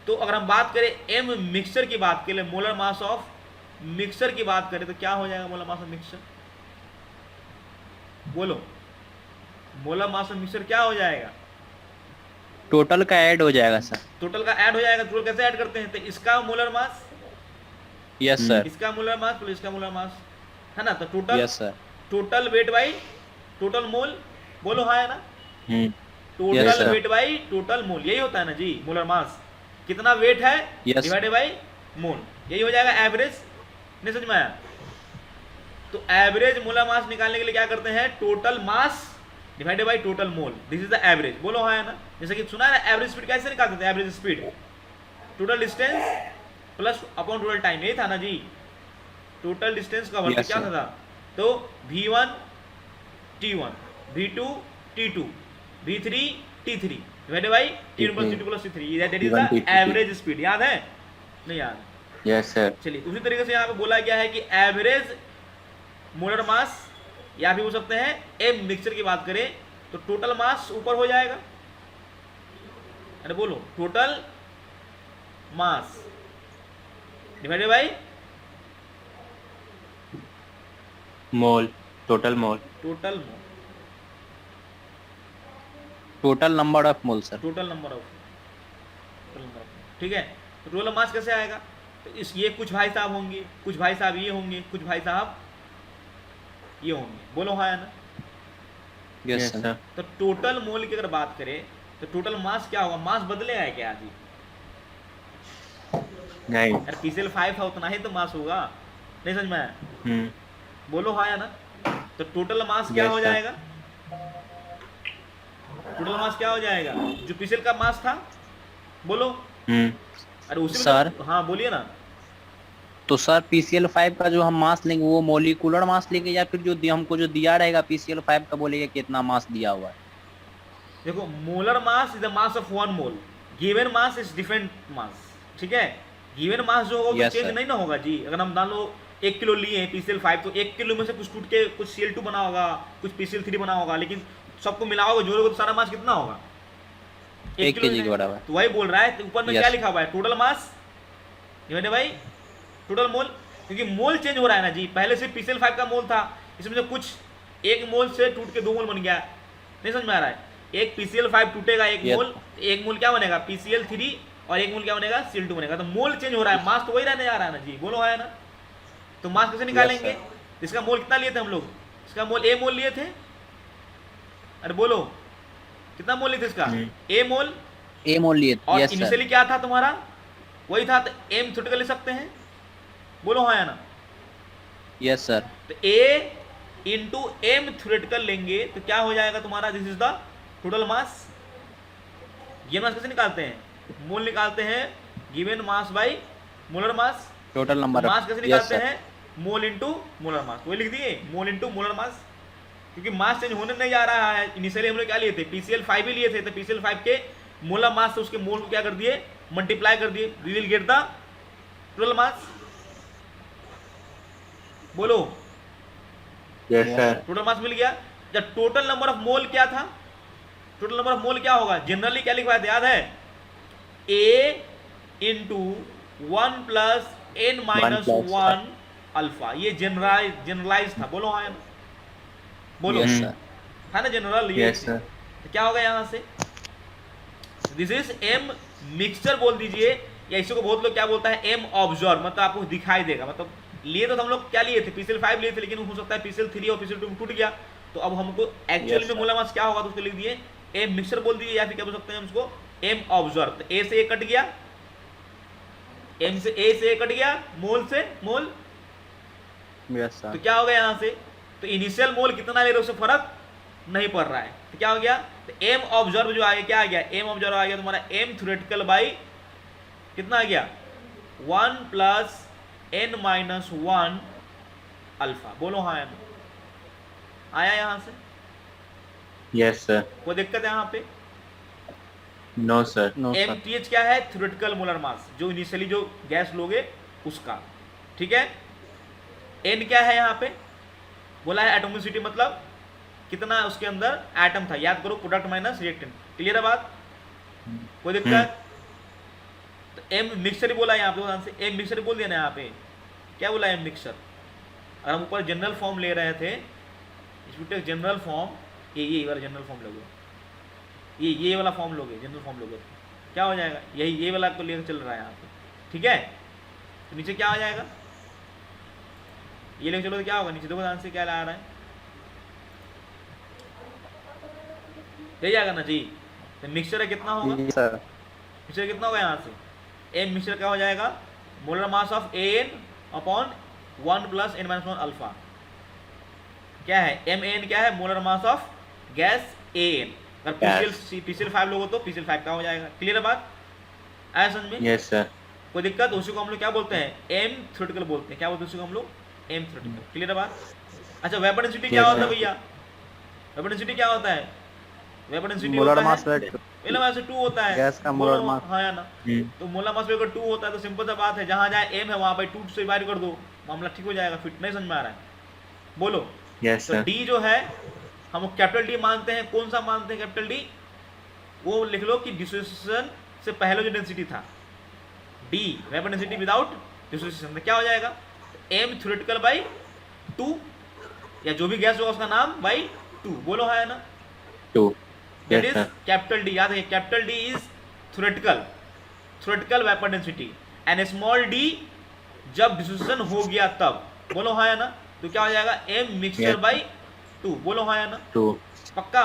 तो अगर हम बात करें M मिक्सचर की बात करें, मोलर मास ऑफ मिक्सचर की बात करें तो क्या हो जाएगा मोलर मास ऑफ मिक्सचर? बोलो, मोलर मास ऑफ मिक्सचर क्या हो जाएगा? टोटल का ऐड हो जाएगा सर। टोटल का ऐड हो जाएगा। टोटल कैसे ऐड करते हैं? तो इसका मोलर मास, यस सर, इसका मोलर मास प्लस इसका मोलर मास, है ना? तो total, yes sir, total weight by total mole. बोलो हाँ है ना? Yes, total sir. Weight by total mole, यही होता है ना जी। मोलर मास कितना वेट है Yes. डिवाइडेड बाई मोल, यही हो जाएगा एवरेज। नहीं समझ में आया? तो एवरेज मोलर मास निकालने के लिए क्या करते हैं, total mass divided by total mole, this is the average. बोलो हाँ है ना? जैसे कि सुना है ना, एवरेज स्पीड कैसे निकालते थे? Average speed total distance plus upon total time, यही था ना जी। टोटल डिस्टेंस का वर्ग Yes, क्या sir. था? तो V1 T1, V2 T2, V3 T3 divided by T1 plus T2 plus T3, that is the average speed. याद है? नहीं याद? Yes sir. चलिए, उसी तरीके से यहाँ पे बोला गया है कि एवरेज मोलर मास, या फिर बोल सकते हैं M मिक्सचर की बात करें तो टोटल मास ऊपर हो जाएगा। अरे बोलो, total mass divided by mole, total mole. Total mole, total number of mole sir. Total number of, ठीक है? तो टोटल मास कैसे आएगा? तो इस ये कुछ भाई साहब होंगे, कुछ भाई साहब ये होंगे, कुछ भाई साहब ये होंगे। बोलो हाँ या ना? Yes sir. तो टोटल मोल की अगर बात करें तो टोटल मास क्या होगा? मास बदलेगा क्या जी? नहीं। अरे PCl5 था, उतना ही तो मास होगा। नहीं समझ में आया? बोलो हाँ या ना? तो टोटल मास क्या Yes, हो sir. जाएगा? टोटल मास क्या हो जाएगा? जो PCl का मास था, बोलो। अरे उसी में सर। तो, हाँ बोलिए ना। तो सर PCl5 का जो हम मास लेंगे वो मोलिकुलर मास लेंगे, या फिर जो हमको जो दिया रहेगा PCl5 का बोलेगा कितना मास दिया हुआ है? देखो, molar mass is the mass of 1 mole, given mass is different mass. ठीक है? गिवन मास जो होगा Yes, चेंज sir. नहीं ना होगा जी। अगर हम मान लो 1 किलो लिए हैं PCl5, तो 1 किलो में से कुछ टूट के कुछ Cl2 बना होगा, कुछ PCl3 बना होगा, लेकिन सबको मिलाओगे जोड़ोगे तो सारा मास कितना होगा? 1 किलो kg में। के बराबर। तो वही बोल रहा है, तो ऊपर में Yes. क्या लिखा हुआ है? Total mass divided by total mole, क्योंकि मोल चेंज हो रहा है ना जी। पहले से PCl5 का मोल था, इसमें से कुछ 1 मोल से टूट के 2 मोल बन गया। नहीं समझ में आ रहा है? एक PCl5 टूटेगा 1 Yes. मोल, 1 मोल क्या बनेगा? PCl3, और 1 मोल क्या बनेगा? Cl2 बनेगा। तो मोल चेंज हो रहा है, मास तो वही रहने जा रहा है ना जी। बोलो है ना? तो मास कैसे निकालेंगे? sir. इसका मोल कितना लिए थे हम लोग? इसका मोल A मोल लिए थे। अरे बोलो, कितना मोल लिए थे इसका? A मोल। ए मोल लिए। और यस सर। इनिशियली क्या था तुम्हारा? वही था। तो M थ्योरेटिकल ले सकते हैं। बोलो हाँ या ना? Yes sir. तो A इंटू M थ्योरेटिकल लेंगे तो क्या हो जाएगा तुम्हारा? दिस इज द टोटल मास। ये मास कैसे निकालते हैं? मोल निकालते हैं given mass by molar mass. Total number mass कैसे निकालते हैं? Mole into molar mass. वही लिख दिए, मोल इंटू मोलर मास, क्योंकि मास चेंज होने नहीं जा रहा है। इनिशियली हम लोग क्या लिए थे? PCl5 ही लिए थे। तो PCl5 के मोलर मास से उसके मोल को क्या कर दिए? मल्टीप्लाई कर दिए। We will get the total mass. बोलो, यस सर। टोटल मास मिल गया। जब टोटल नंबर ऑफ मोल क्या था? टोटल नंबर ऑफ मोल क्या होगा? जनरली क्या लिखवाया था? याद है? A into 1 plus n minus plus 1 alpha. ये जनरलाइज था, बोलो हाँ या ना? बोलो यस हम्म। सर, है ना जनरल ये यस चीज। सर तो क्या होगा यहाँ से, दिस इज एम मिक्सचर बोल दीजिए, या इसी को बहुत लोग क्या बोलता है एम ऑब्जर्व, मतलब आपको दिखाई देगा। मतलब लिए तो हम लोग क्या लिए थे, पीसीएल 5 लिए थे, लेकिन हो सकता है पीसीएल 3 और पीसीएल 2 टूट गया, तो अब हमको एक्चुअल Yes, में sir. मोलर मास क्या होगा तो उसको लिख दिए एम मिक्सचर बोल दीजिए, या फिर क्या बोल सकते हैं हम उसको एम ऑब्जर्व। तो ए से ए कट गया, एम से ए कट गया, मोल से मोल, यस तो सर, क्या हो गया यहाँ से, तो इनिशियल मोल कितना ले रहे हो उससे फर्क नहीं पड़ रहा है, तो क्या हो गया, तो एम ऑब्जर्व जो आ गया, क्या आ गया, एम ऑब्जर्व आ गया तुम्हारा एम थ्योरेटिकल बाई कितना आ गया 1 प्लस n माइनस 1 अल्फा। बोलो हाँ या ना? आया यहाँ से, यस सर कोई दिक्कत है यहाँ पे? No sir no M sir, T H क्या है, थ्योरेटिकल मोलर मास, जो इनिशियली जो गैस लोगे उसका, ठीक है। एन क्या है यहाँ पे, बोला है एटोमिसिटी, मतलब कितना उसके अंदर एटम था, याद करो प्रोडक्ट माइनस रिएक्टेंट, क्लियर है बात, कोई दिक्कत? तो एम मिक्सचर ही बोला यहाँ पे, ध्यान से एम मिक्सचर बोल दिया ना यहाँ पे, क्या बोला एम मिक्सचर। अगर हम ऊपर जनरल फॉर्म ले रहे थे, इसमें जनरल फॉर्म ये वाला जनरल फॉर्म लोगे, ये वाला फॉर्म लोगे, जनरल फॉर्म लोगे, क्या हो जाएगा, यही ये वाला तो लेकर चल रहा है यहाँ पे, ठीक है। तो नीचे क्या हो जाएगा, ये लेकर चलो तो क्या होगा, नीचे देखो ध्यान से क्या ला रहा है, ले जाएगा ना जी। तो मिक्सचर कितना होगा, यस सर, मिक्सचर कितना होगा यहाँ से, एम मिक्सचर क्या हो जाएगा, molar mass of A N upon 1 plus n minus 1 alpha, क्या है एम एन, क्या है molar mass of gas A N. अगर पीसीएल 5 लोगो तो पीसीएल 5 का हो जाएगा, क्लियर है बात, आया समझ में? यस सर कोई दिक्कत? उसी को हम लोग क्या बोलते हैं, एम थ्योरेटिकल बोलते हैं, क्या बोलते हैं उसी को हम लोग एम थ्योरेटिकल, क्लियर है बात। अच्छा वेपन डेंसिटी क्या Yes, होता है sir. भैया, वेपन डेंसिटी क्या होता है, वेपन डेंसिटी मोलर होता मास है रेट पहले वैसे 2 होता है, गैस का बोलो मोलर मास। हाँ या ना। तो मोलर मास अगर 2 होता है तो सिंपल सा बात है, जहाँ जहाँ एम है वहाँ पे 2 से डिवाइड कर दो, मामला ठीक हो जाएगा। फिट नहीं समझ में आ रहा है, बोलो। यस तो सर डी जो है हम कैपिटल डी मानते हैं, कौन सा मानते हैं कैपिटल डी, वो लिख लो कि डिसोसिएशन से पहले जो डेंसिटी था, D vapour density without dissociation, क्या हो जाएगा, एम थ्योरेटिकल बाई 2, या जो भी गैस होगा उसका नाम बाई 2, बोलो हाँ या ना। 2 that yes is sir capital D, याद है capital D is theoretical vapour density, and small D जब डिसोसिएशन हो गया तब, बोलो हाँ या ना। तो क्या हो जाएगा, एम मिक्सचर Yes. बाई 2, बोलो हाँ या ना, 2 पक्का।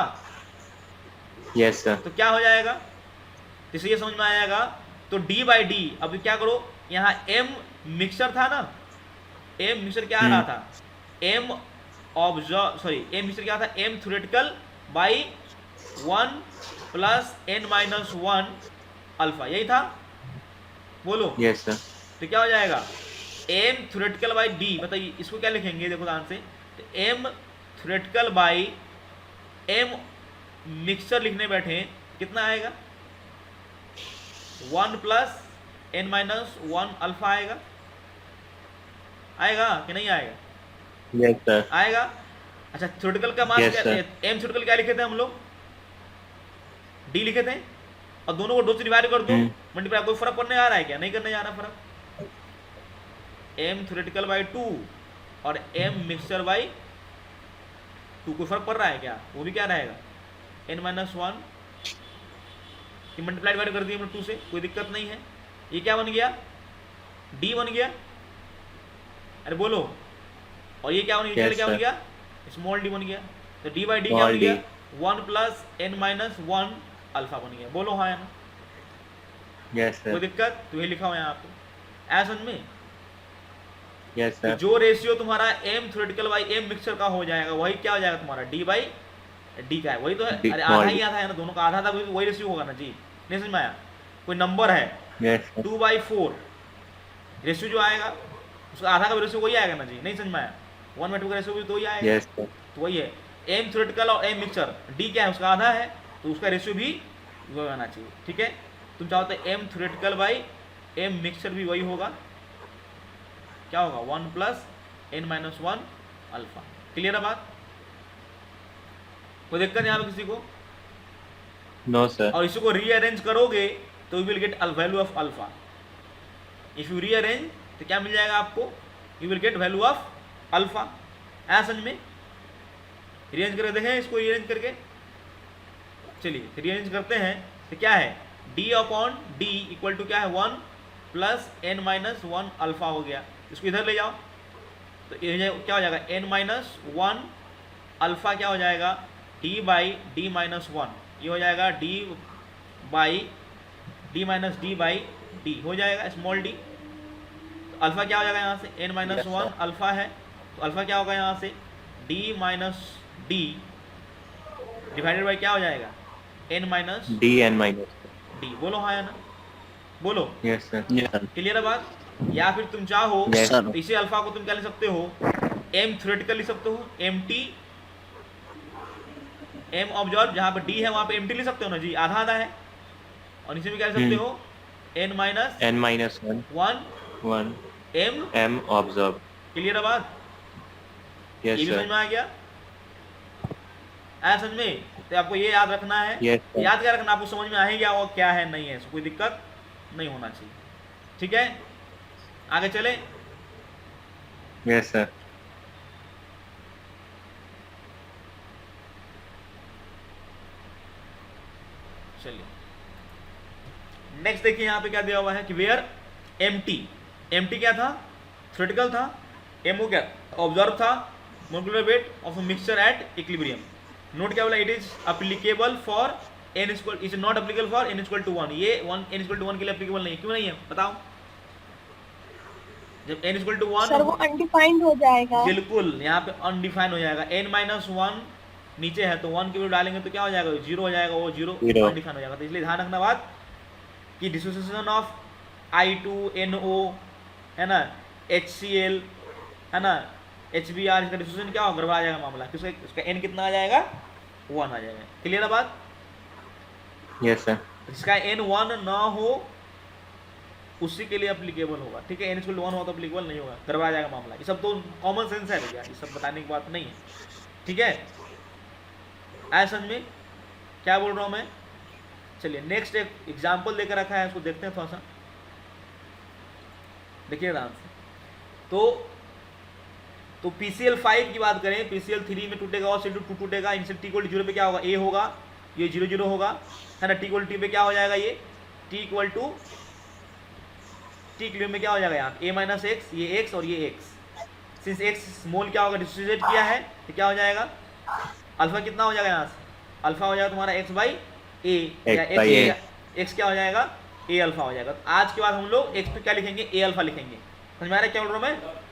यस सर तो क्या हो जाएगा, इसे ये समझ में आएगा। तो डी बाई डी, अब क्या करो, यहाँ एम मिक्सचर था ना, एम मिक्सचर क्या आ रहा था, M observe sorry M mixture क्या था, M theoretical by 1 plus n minus 1 alpha, यही था, बोलो। यस सर तो क्या हो जाएगा, एम थ्योरेटिकल बाई डी, बताइए इसको क्या लिखेंगे, देखो ध्यान से, तो M theoretical by M mixture लिखने बैठे कितना आएगा, 1 प्लस n माइनस 1 अल्फा आएगा, आएगा कि नहीं आएगा, यस सर आएगा। अच्छा थ्योरेटिकल का मास Yes, क्या, sir. एम थ्योरेटिकल क्या लिखे थे हम लोग, डी लिखे थे, और दोनों को 2 से डिवाइड कर दो, मल्टीप्लाई, कोई फर्क पड़ने आ रहा है क्या, नहीं करने जा रहा फर्क, एम थ्योरेटिकल बाई 2 और एम मिक्सचर बाई 2, कोई फर्क पड़ रहा है क्या, वो भी क्या रहेगा, n माइनस 1 की मल्टीप्लाई डिवाइड कर दिए हमने 2 से, कोई दिक्कत नहीं है। ये क्या बन गया, डी बन गया, अरे बोलो, और ये क्या बन गया, Yes, क्या बन sir. गया, स्मॉल डी बन गया। तो डी बाई डी क्या Small बन d. गया, 1 प्लस n माइनस 1 अल्फा बन गया, बोलो हाँ या ना, यस कोई सर दिक्कत, तो ये लिखा हुआ है यहाँ पे, ऐसा समझ में। यस तो सर जो रेशियो तुम्हारा M theoretical by M mixture का हो जाएगा, वही क्या हो जाएगा तुम्हारा डी बाई डी का है, वही तो है, D, अरे small आधा ही d. आधा है ना, दोनों का आधा आधा, वही रेशियो होगा ना जी, नहीं समझ में आया, कोई नंबर है यस सर 2/4 रेशियो जो आएगा उसका आधा का रेशियो वही आएगा ना जी, नहीं समझ में आया, 1/2 का रेशियो भी तो वही आएगा, यस सर तो वही है एम थ्योरेटिकल और एम मिक्सचर, डी क्या है उसका आधा है, तो उसका रेशियो भी वही आना चाहिए, ठीक है। तुम चाहो तो M theoretical by M mixture भी वही होगा, क्या होगा, 1 plus n minus 1 alpha, clear है बात, कोई दिक्कत यहाँ पे किसी को। नो सर और इसी को रीअरेंज करोगे तो you will get value of alpha. If you rearrange तो क्या मिल जाएगा आपको, you will get value of alpha. ऐसा समझ में? रीअरेंज करके देखें इसको, रीअरेंज करके। चलिए रीअरेंज करते हैं तो क्या है, d upon D equal to क्या है 1 प्लस n माइनस 1 अल्फा हो गया। इसको इधर ले जाओ तो ये क्या हो जाएगा, n माइनस 1 अल्फा क्या हो जाएगा, d बाई डी माइनस 1, ये हो जाएगा d by D minus D by D हो जाएगा स्मॉल d। तो अल्फा क्या हो जाएगा यहाँ से, n माइनस Yes, 1 अल्फा है, तो अल्फा क्या होगा यहाँ से d minus D divided by क्या हो जाएगा, n minus D N minus. D. बोलो हाँ या ना, बोलो। Yes sir. Yes, sir. Clear है बात? या फिर तुम चाहो Yes, sir. तो इसी अल्फा को तुम क्या लिख सकते हो, m थ्योरेटिकल लिख सकते हो, mt m ऑब्जर्व, जहां पे d है वहां पे mt लिख सकते हो ना जी, आधा आधा है। और नीचे में क्या लिख सकते हो, n minus N minus 1 1 1 m। M observe. Clear है बात? यस ये भी समझ सर। में आ गया? ऐसा समझ में? तो आपको ये याद रखना है। Yes sir. याद क्या रखना, आपको समझ में आएगा वो क्या है नहीं है, कोई दिक्कत नहीं होना चाहिए। ठीक है, आगे चले। Yes sir. चलिए नेक्स्ट देखिए यहाँ पे क्या दिया हुआ है कि वेयर एम्प्टी, एम्प्टी क्या था, थ्योरेटिकल था, एमओ क्या ऑब्जर्व था, molecular weight of mixture at equilibrium. Note क्या बोला, it is applicable for n equal, is not applicable for n equal to 1। ये n इक्वल टू 1 के लिए अप्लीकेबल नहीं है, क्यों नहीं है बताओ? जब n इक्वल टू 1 सर वो अनडिफाइंड हो जाएगा। बिल्कुल यहाँ पे अनडिफाइन हो जाएगा, n माइनस 1 नीचे है तो 1 की वैल्यू डालेंगे तो क्या हो जाएगा, 0 हो जाएगा, वो 0 Zero. अनडिफाइन हो जाएगा। तो इसलिए ध्यान रखना बात कि डिसोसिएशन ऑफ I2NO है ना, HCl है ना, HBr, इसका डिसोसिएशन क्या होगा, गड़बड़ा जाएगा मामला, किसका इसका n कितना आ जाएगा, 1 आ जाएगा। क्लियर है बात? Yes sir. इसका n 1 ना हो उसी के लिए अप्लीकेबल होगा। ठीक है, n इक्वल टू 1 हो तो अप्लीकेबल नहीं होगा, गड़बड़ा जाएगा मामला। ये सब तो कॉमन सेंस है भैया, ये सब बताने की बात नहीं है। ठीक है, ऐसा समझ में क्या बोल रहा हूँ मैं? चलिए नेक्स्ट एक एग्जाम्पल देकर रखा है, इसको देखते हैं थोड़ा सा, देखिए ध्यान से। तो PCl5 की बात करें, PCl3 में टूटेगा और C2 टूटेगा, इनसे T इक्वल टू 0 पे क्या होगा, A होगा, ये 0 0 होगा है ना, T इक्वल टू T पे क्या हो जाएगा, ये T equal to T clear में क्या हो जाएगा यहाँ A माइनस एक्स, ये x और ये x। सिंस x मोल क्या होगा, डिसोसिएट किया है तो क्या हो जाएगा, अल्फा कितना हो जाएगा यहाँ से, अल्फा हो जाएगा तुम्हारा x बाई ए, या x क्या हो जाएगा, a अल्फा हो जाएगा। तो आज के बाद हम लोग x पे क्या लिखेंगे, a अल्फा लिखेंगे। समझ में आ रहा है क्या बोल रहा हूँ मैं?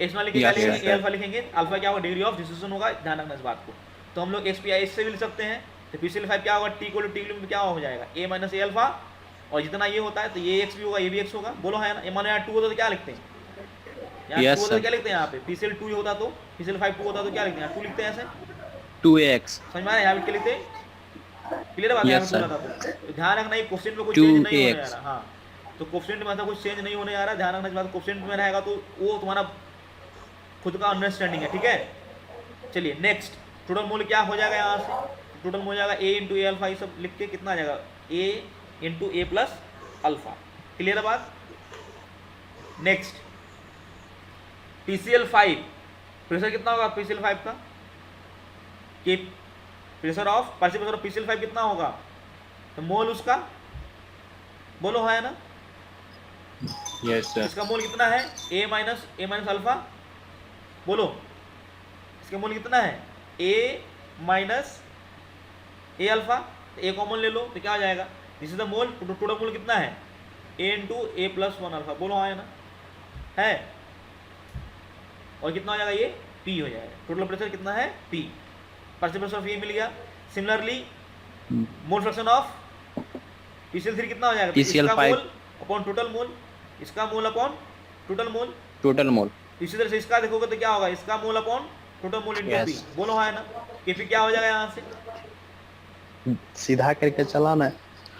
x मान लिखे क्या Yes, लिखेंगे, yes, a अल्फा लिखेंगे, अल्फा क्या होगा, डिग्री ऑफ डिसोसिएशन होगा, ध्यान रखना इस बात को। तो हम लोग x पे इससे भी लिख सकते हैं। तो PCl5 क्या होगा, T इक्वल टू T में क्या हो जाएगा, a माइनस a अल्फा, और जितना ये होता है तो ये x भी होगा, ये भी x होगा। बोलो है ना, ये मानो यहाँ 2 होता तो क्या लिखते हैं, यहाँ Yes, 2 होता तो sir. क्या लिखते हैं, यहाँ पे PCl2 होता तो PCl5 2 होता तो क्या लिखते हैं, 2 लिखते हैं ऐसे। 2x समझ में आ रहा है, यहाँ पे क्या लिखते हैं? क्लियर है बात? Yes, यहाँ पे sir. पूरा था तो ध्यान रखना, ये क्वेश्चन में कुछ चेंज नहीं होने 2ax. आ रहा। हाँ, तो क्वेश्चन में ऐसा कुछ चेंज नहीं होने आ रहा, ध्यान रखना इस बात। क्वेश्चन में रहेगा तो वो तुम्हारा खुद का अंडरस्टैंडिंग है। ठीक है, चलिए नेक्स्ट, टोटल मोल क्या हो जाएगा यहाँ से, टोटल मोल हो जाएगा a इंटू ए अल्फा, ये सब लिख के कितना आ जाएगा, a into A plus alpha. Clear है बात? नेक्स्ट PCl5 प्रेशर कितना होगा PCl5 का, कि pressure of partial pressure of PCl5 कितना होगा, तो मोल उसका बोलो है ना, यस सर। इसका मोल कितना है, a माइनस अल्फा, बोलो इसका मोल कितना है, a माइनस ए अल्फा, तो a कॉमन ले लो तो क्या हो जाएगा, this is the mole, total mole कितना है, a into A plus 1 alpha. बोलो हाँ है ना, है, और कितना हो जाएगा, ये P हो जाएगा। टोटल प्रेशर कितना है, P, पार्शियल प्रेशर ऑफ ये मिल गया। Similarly mole fraction of PCl3 कितना हो जाएगा, PCl5 इसका मोल अपॉन टोटल मोल, इसका mole upon total mole. Total mole. इसी तरह से इसका देखोगे तो क्या होगा, इसका mole upon total mole into Yes. P। बोलो हाँ है ना, Kp क्या हो जाएगा यहाँ से, सीधा करके चलाना,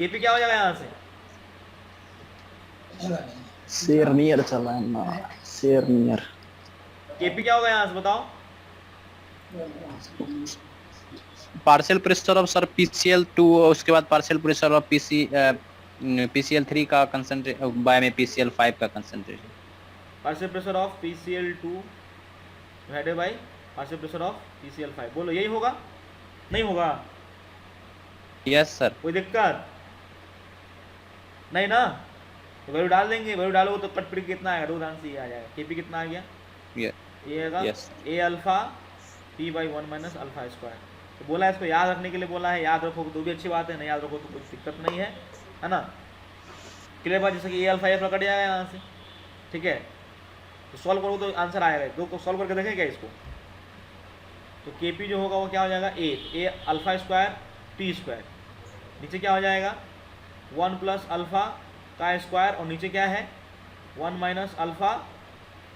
Kp क्या हो जाएगा यहाँ से, शेर नियर चलाना, शेर नियर। Kp क्या होगा यहाँ से बताओ, partial pressure of sir PCl2, उसके बाद पार्शियल प्रेशर ऑफ PCl3 का कंसंट्रेट बाय में PCl5 का concentration. Partial pressure of PCl2 divided by partial pressure of PCl5, बोलो यही होगा? नहीं होगा? Yes sir. कोई दिक्कत नहीं ना? तो वैल्यू डाल देंगे, वैल्यू डालोगे तो कट पिट कितना आएगा? 2 दान से ये आ जाएगा। केपी कितना आ गया? ये आएगा yes A alpha P by 1 minus alpha square. तो बोला है इसको याद रखने के लिए बोला है, याद रखो तो भी अच्छी बात है, नहीं याद रखो तो कुछ दिक्कत नहीं है ना? क्लियर बात? जैसे कि ए अल्फा कट जाएगा यहाँ से, ठीक है? तो सॉल्व करो तो आंसर आएगा। दो को सॉल्व करके देखें क्या इसको? तो केपी जो होगा वो क्या हो जाएगा? ए अल्फा स्क्वायर टी स्क्वायर, नीचे क्या हो जाएगा? 1 प्लस अल्फा का स्क्वायर, और नीचे क्या है? 1 माइनस अल्फा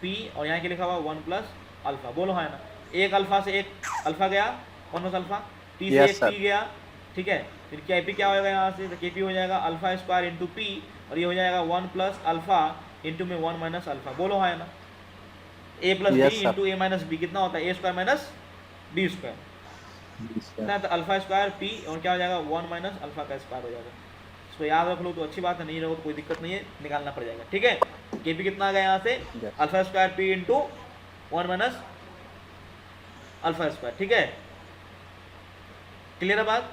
पी, और यहाँ के लिखा हुआ 1 प्लस अल्फा। बोलो है ना? एक अल्फा से एक अल्फा गया, 1 प्लस अल्फा, टी से Yes, एक sir. पी गया, ठीक है? फिर केपी क्या होगा यहाँ से? तो केपी हो जाएगा अल्फा स्क्वायर इंटू पी, और ये हो जाएगा 1 प्लस अल्फा इंटू में 1 माइनस अल्फा। बोलो है ना? A plus Yes, B sir. Into A minus B कितना होता है? A square minus B square, कितना है? तो अल्फा स्क्वायर पी, और क्या हो जाएगा? 1 माइनस अल्फा का स्क्वायर हो जाएगा। इसको याद रख लो तो अच्छी बात है, नहीं रहो तो कोई दिक्कत नहीं है, निकालना पड़ जाएगा, ठीक है? केपी कितना आ गया यहाँ से? Yes. Alpha square P into 1 minus alpha square, ठीक है? क्लियर है बात?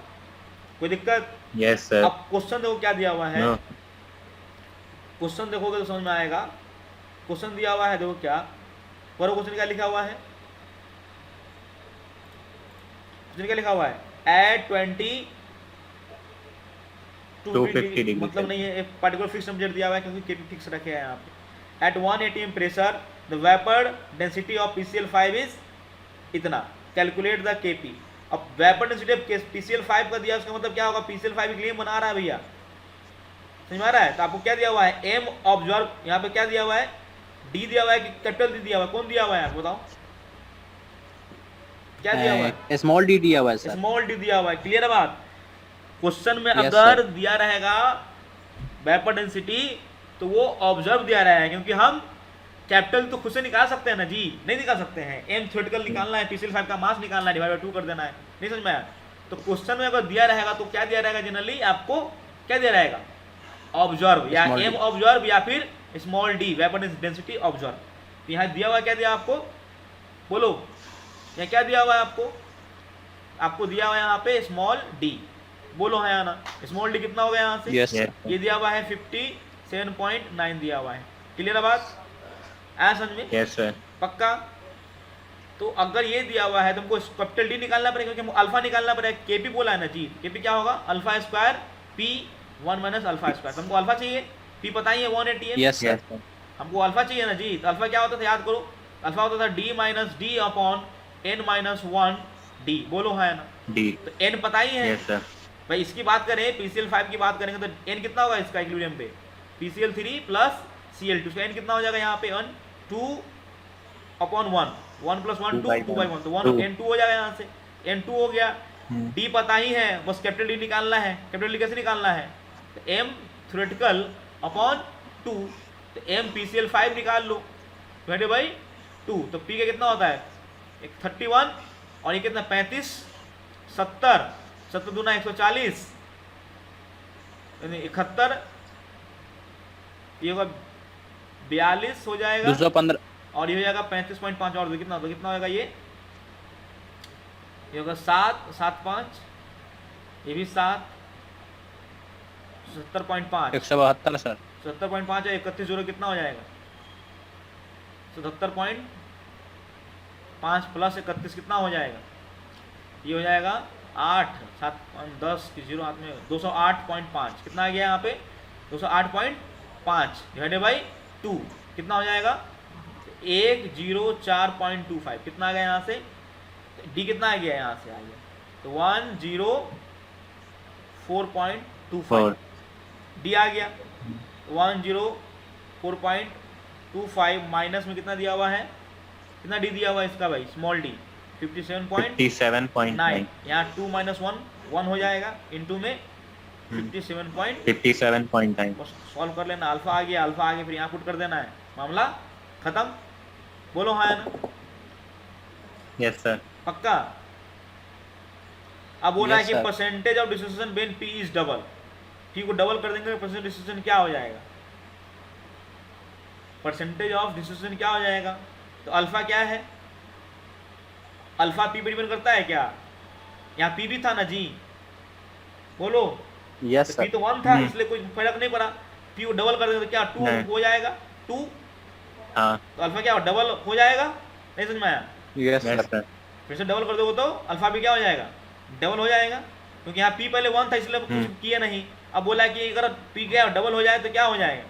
कोई दिक्कत? Yes, sir. अब क्वेश्चन देखो क्या दिया हुआ है। No. क्वेश्चन देखोगे तो समझ में आएगा। क्वेश्चन दिया हुआ है, देखो क्या पर क्वेश्चन क्या लिखा हुआ है? क्वेश्चन क्या लिखा हुआ है? एट 20 250 डिग्री मतलब नहीं है, एक पर्टिकुलर फिक्स टेम्परेचर दिया हुआ है क्योंकि केपी फिक्स रखे हैं यहाँ पे। At 1 atm pressure the vapour density of PCl5 is इतना, कैलकुलेट द केपी। अब वेपर डेंसिटी ऑफ PCl5 का दिया, उसका मतलब क्या होगा? PCl5 के लिए बना रहा है भैया, समझ में आ रहा है? तो आपको क्या दिया हुआ है? एम ऑब्जर्व, यहाँ पे क्या दिया हुआ है? डी दिया हुआ है कि कैपिटल डी दिया हुआ है? कौन दिया हुआ है आपको बताओ? क्या दिया हुआ है? स्मॉल डी दिया हुआ है सर। स्मॉल डी दिया हुआ है। क्लियर है बात? क्वेश्चन में Yes, अगर sir. दिया रहेगा वेपर डेंसिटी तो वो ऑब्जर्व दिया रहा है, क्योंकि हम कैपिटल तो खुद से निकाल सकते हैं ना जी? नहीं निकाल सकते हैं। एम थ्योरेटिकल निकालना है, PCl5 का मास निकालना है, डिवाइड बाय 2 कर देना है, नहीं समझ में आया? तो क्वेश्चन में अगर दिया रहेगा तो क्या दिया रहेगा? जनरली आपको क्या दिया रहेगा? ऑब्जर्व, या Small d. एम ऑब्जर्व, या फिर small D vapour density observe. तो यहाँ दिया हुआ क्या दिया आपको? बोलो, यहाँ क्या दिया हुआ है आपको? आपको दिया हुआ है यहाँ पे स्मॉल डी। बोलो है या ना? स्मॉल डी कितना हो गया यहाँ से? Yes sir. Yes. ये दिया हुआ है 57.9 दिया हुआ है। क्लियर है बात? आया समझ में? Yes, sir. पक्का? तो अगर ये दिया हुआ है तो हमको कैपिटल डी निकालना पड़ेगा, क्योंकि हमको अल्फा निकालना पड़ेगा। केपी बोला है ना जी? केपी क्या होगा? Alpha square P 1 minus alpha square. हमको अल्फा चाहिए, पी पता ही है 180 है। Yes Yes, sir. sir. हमको अल्फा चाहिए ना जी? तो अल्फा क्या होता था याद करो? अल्फा होता था D minus D upon N minus 1 D. बोलो है ना? D. तो एन पता ही है Yes, sir. भाई। इसकी बात करें, PCl5 की बात करेंगे तो एन कितना होगा इसका इक्विलिब्रियम पे? PCl3 प्लस Cl2, इसका एन कितना हो जाएगा यहाँ पे? 2 अपॉन 1, 1 प्लस 1 2, 2 बाई 1, तो 1 N2 हो जाएगा यहाँ से। N2 हो गया। D पता ही है, बस कैपिटल D निकालना है। कैपिटल D कैसे निकालना है? तो M थ्योरेटिकल अपॉन 2, तो M PCl5 निकाल लो डिवाइडेड बाई 2। तो P का कितना होता है? एक 31, और ये कितना? 35, 70, 70 दूना 140, 71, ये होगा 42 हो जाएगा, 215 और ये हो जाएगा 35.5, और कितना होगा? कितना होगा ये होगा 7, 7 5, ये भी 7, 70.5, 172 सर। 70.5 है, 31 जोड़ो कितना हो जाएगा? 77.5 प्लस 31 कितना हो जाएगा? ये हो जाएगा 8, 7, 10 की जीरो हाथ में, 208.5 कितना आ गया यहाँ पे? 208.5 डिवाइडेड बाई 2 कितना हो जाएगा? 104.25 कितना आ गया यहाँ से? डी कितना आ गया यहाँ से? आ गया तो 104.25 डी आ गया। 104.25 माइनस में कितना दिया हुआ है? कितना डी दिया हुआ है इसका भाई? स्मॉल डी 57.9, यहाँ 2 माइनस 1 1 हो जाएगा, इनटू में 57.9। बस सॉल्व कर लेना। अल्फा आ गया, अल्फा आगे फिर यहाँ पुट कर देना है, मामला खत्म। बोलो हाँ या ना? Yes, sir. पक्का? अब बोला है Yes, कि sir. Percentage of dissociation when P is double, P को डबल कर देंगे परसेंटेज डिस्ट्रीब्यूशन क्या हो जाएगा, परसेंटेज ऑफ डिस्ट्रीब्यूशन क्या हो जाएगा। तो अल्फा क्या है, अल्फा पी पर डिपेंड करता है क्या, यहाँ पी भी था ना जी, बोलो। यस तो पी सर। तो 1 था इसलिए कोई फर्क नहीं पड़ा, पी को डबल कर देंगे तो क्या 2 नहीं। हो जाएगा 2, हाँ तो अल्फा क्या डबल हो जाएगा, नहीं समझ में आया। Yes yes sir. सर। फिर से डबल कर दोगे तो अल्फा भी क्या हो जाएगा, डबल हो जाएगा, क्योंकि यहाँ पी पहले 1 था इसलिए कुछ किया नहीं। अब बोला कि अगर पी क्या डबल हो जाए तो क्या हो जाएगा,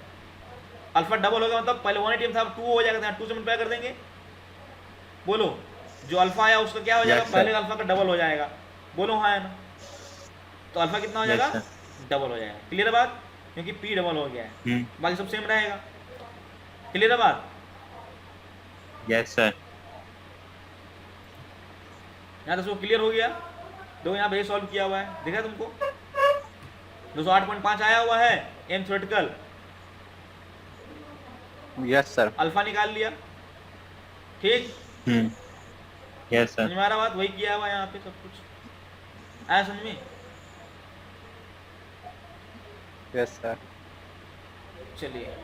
अल्फा डबल हो गया मतलब पहले 180 था, अब 2 हो जाएगा, 2 से मल्टीप्लाई कर देंगे। बोलो जो अल्फा आया उसका क्या हो जाएगा, Yes, पहले sir. अल्फा का डबल हो जाएगा, बोलो हाँ है ना। तो अल्फा कितना हो Yes, जाएगा, sir. डबल हो जाएगा। क्लियर है बात, क्योंकि पी डबल हो गया है, बाकी सब सेम रहेगा। क्लियर है बात, यस सर। यहाँ तो सब क्लियर हो गया। देखो यहाँ पे सॉल्व किया हुआ है, देखा तुमको 208.5 आया हुआ है M theoretical, yes sir. Alpha निकाल लिया, ठीक। यस समझ सर। में आ रहा बात, वही किया हुआ है यहाँ पे सब कुछ आया समझ में। Yes sir. चलिए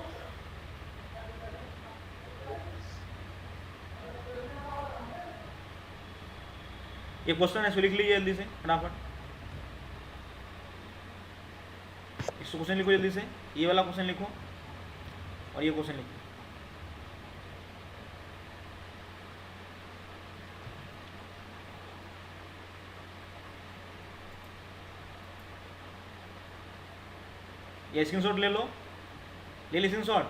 ये क्वेश्चन है, इसको लिख लीजिए जल्दी से फटाफट, इसको क्वेश्चन लिखो जल्दी से, ये वाला क्वेश्चन लिखो और ये क्वेश्चन लिखो। ये स्क्रीनशॉट ले लो, ले ली स्क्रीनशॉट,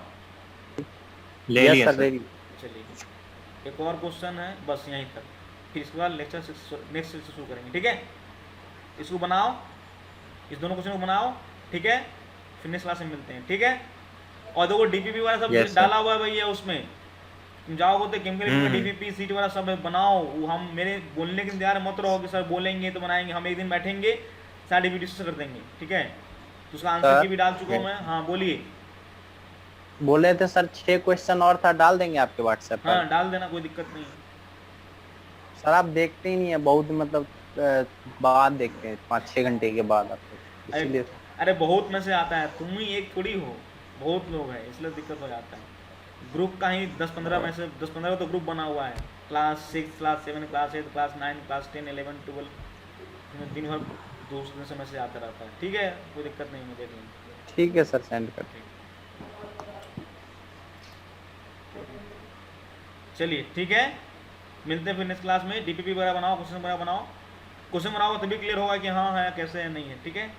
ले यस लिया सर। सर। चलिए एक और क्वेश्चन है बस यहीं तक, फिर इसके बाद लेक्चर नेक्स्ट से शुरू करेंगे, ठीक है। इसको बनाओ, इस दोनों क्वेश्चन को बनाओ, ठीक है, फिर नेक्स्ट क्लास में मिलते हैं, ठीक है। और देखो डीपीपी वाला सब Yes, sir. डाला हुआ है भैया, उसमें तुम जाओगे तो केमिकल हम्म। डीपीपी सीट वाला सब बनाओ। वो हम मेरे बोलने के इंतजार मत रहो कि सर बोलेंगे तो बनाएंगे, हम एक दिन बैठेंगे सारे डीपीपी डिस्कस कर देंगे, ठीक है। तो उसका आंसर सर, की भी डाल चुका हूँ मैं, हाँ बोलिए। बोले थे सर 6 क्वेश्चन और था, डाल देंगे आपके व्हाट्सएप हाँ पर। डाल देना, कोई दिक्कत नहीं है। सर आप देखते ही नहीं है, बहुत मतलब बाद देखते हैं 5-6 घंटे के बाद आपको, इसीलिए। अरे बहुत में से आता है, तुम ही एक थोड़ी हो, बहुत लोग हैं इसलिए दिक्कत हो जाता है। ग्रुप का ही 10-15 में से 10-15 तो ग्रुप बना हुआ है, class 6, class 7, class 8, class 9, class 10, 11, 12, दिन भर दूसरे समय से आता रहता है, ठीक है, कोई दिक्कत नहीं, मैं देख लूँगा। ठीक है सर, सेंड कर। चलिए ठीक है, मिलते हैं फिर नेक्स्ट क्लास में। डीपीपी वगैरह बनाओ, क्वेश्चन वगैरह बनाओ, क्वेश्चन बनाओ तभी क्लियर होगा कि हाँ है कैसे है नहीं है, ठीक है।